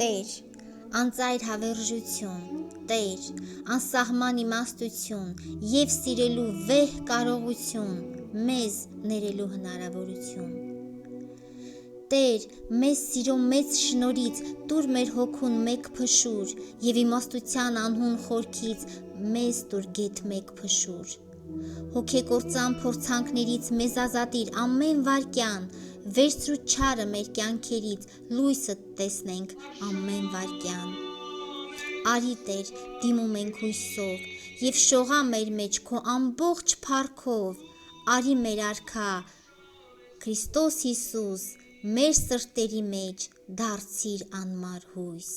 Տեր, անծայր հավերժություն, Տեր, անսահման իմաստություն և սիրելու վեհ կարողություն, մեզ ներելու հնարավորություն։ Տեր, մեզ սիրո մեծ շնորհից տուր մեր հոգուն մեկ փշուր և իմաստության անհուն խորքից մեզ տուր գեթ մեկ փշուր։ Հոգեկործան փորձանքներից մեզ ազատիր ամեն վայրկյան, վերցրու չարը մեր կյանքերից, լույսը տեսնենք ամեն վայրկյան։ Արի Տեր, դիմում ենք հույսով, և շողա մեր մեջ քո ամբողջ փառքով, արի մեր արքա, Քրիստոս Հիսուս, մեր սրտերի մեջ դարձիր անմար հույս։